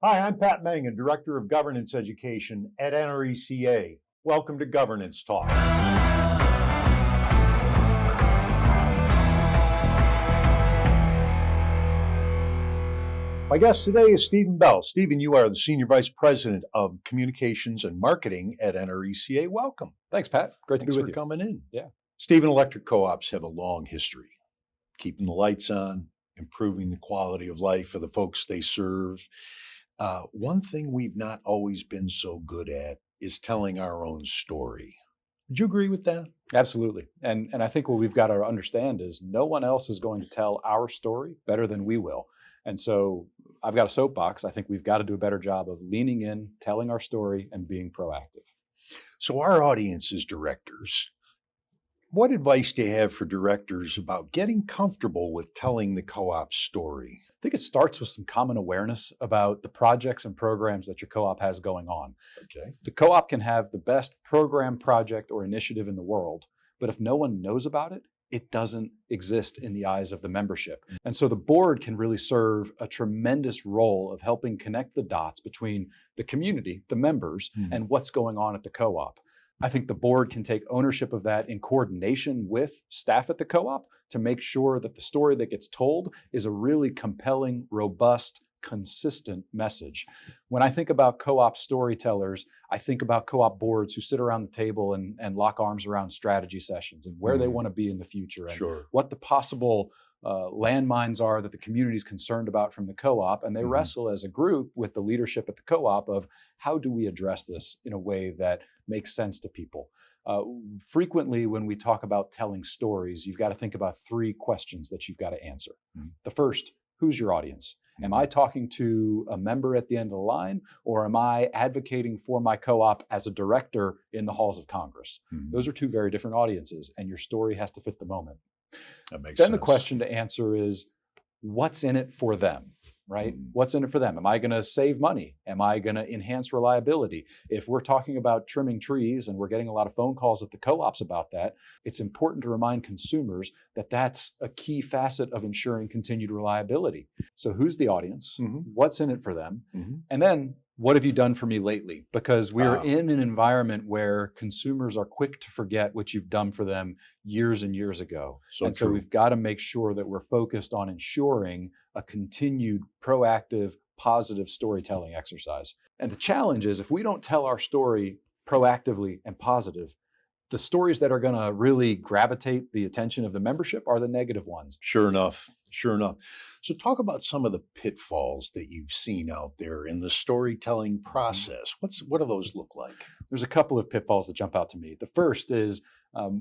Hi, I'm Pat Mangan, Director of Governance Education at NRECA. Welcome to Governance Talk. My guest today is Stephen Bell. Stephen, you are the Senior Vice President of Communications and Marketing at NRECA. Welcome. Thanks, Pat. Great to be with you. Thanks for coming in. Yeah. Stephen, electric co-ops have a long history, keeping the lights on, improving the quality of life for the folks they serve. One thing we've not always been so good at is telling our own story. Would you agree with that? Absolutely. And I think what we've got to understand is no one else is going to tell our story better than we will. And so I've got a soapbox. I think we've got to do a better job of leaning in, telling our story, and being proactive. So our audience is directors. What advice do you have for directors about getting comfortable with telling the co-op story? I think it starts with some common awareness about the projects and programs that your co-op has going on. Okay. The co-op can have the best program, project, or initiative in the world, but if no one knows about it, it doesn't exist in the eyes of the membership. And so the board can really serve a tremendous role of helping connect the dots between the community, the members, and what's going on at the co-op. I think the board can take ownership of that in coordination with staff at the co-op to make sure that the story that gets told is a really compelling, robust, consistent message. When I think about co-op storytellers, I think about co-op boards who sit around the table and lock arms around strategy sessions and where they want to be in the future and what the possible landmines are that the community is concerned about from the co-op. And they wrestle as a group with the leadership at the co-op of how do we address this in a way that makes sense to people. Frequently, when we talk about telling stories, you've got to think about three questions that you've got to answer. The first, who's your audience? Am I talking to a member at the end of the line, or am I advocating for my co-op as a director in the halls of Congress? Those are two very different audiences, and your story has to fit the moment. That makes Then sense. the question to answer is, what's in it for them, right? What's in it for them? Am I going to save money? Am I going to enhance reliability? If we're talking about trimming trees and we're getting a lot of phone calls at the co-ops about that, it's important to remind consumers that that's a key facet of ensuring continued reliability. So who's the audience? What's in it for them? And then what have you done for me lately? Because we are in an environment where consumers are quick to forget what you've done for them years and years ago. So we've got to make sure that we're focused on ensuring a continued proactive, positive storytelling exercise. And the challenge is if we don't tell our story proactively and positive, the stories that are going to really gravitate the attention of the membership are the negative ones. Sure enough. So talk about some of the pitfalls that you've seen out there in the storytelling process. What do those look like? There's a couple of pitfalls that jump out to me. The first is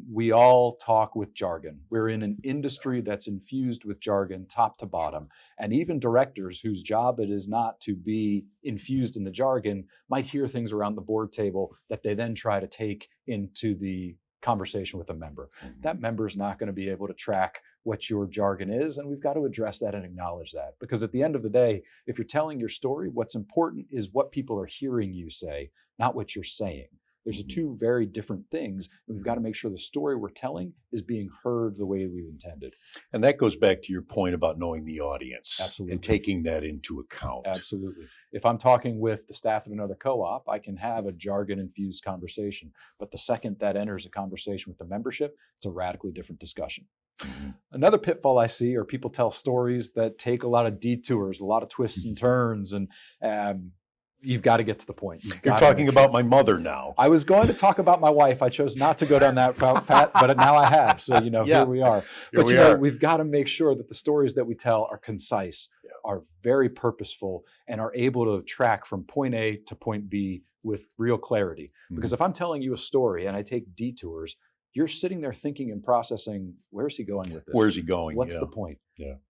we all talk with jargon. We're in an industry that's infused with jargon top to bottom. And even directors whose job it is not to be infused in the jargon might hear things around the board table that they then try to take into the conversation with a member. That member is not going to be able to track what your jargon is, and we've got to address that and acknowledge that. Because at the end of the day, if you're telling your story, what's important is what people are hearing you say, not what you're saying. There's two very different things, and we've got to make sure the story we're telling is being heard the way we've intended. And that goes back to your point about knowing the audience. Absolutely. And taking that into account. Absolutely. If I'm talking with the staff at another co-op, I can have a jargon-infused conversation. But the second that enters a conversation with the membership, it's a radically different discussion. Another pitfall I see are people tell stories that take a lot of detours, a lot of twists and turns, and you've got to get to the point. You're talking about my mother now. I was going to talk about my wife. I chose not to go down that route, Pat, but now I have. So, here we are. But we've got to make sure that the stories that we tell are concise, are very purposeful, and are able to track from point A to point B with real clarity. Because if I'm telling you a story and I take detours, you're sitting there thinking and processing, where's he going with this? Where's he going? What's the point?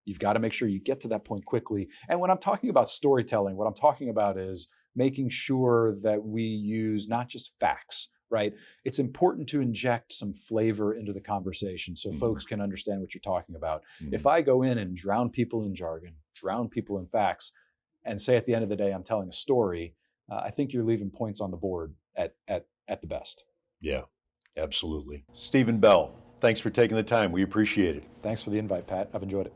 You've got to make sure you get to that point quickly. And when I'm talking about storytelling, what I'm talking about is making sure that we use not just facts, right? It's important to inject some flavor into the conversation so folks can understand what you're talking about. If I go in and drown people in jargon, drown people in facts, and say at the end of the day, I'm telling a story, I think you're leaving points on the board at the best. Yeah. Absolutely. Stephen Bell, thanks for taking the time. We appreciate it. Thanks for the invite, Pat. I've enjoyed it.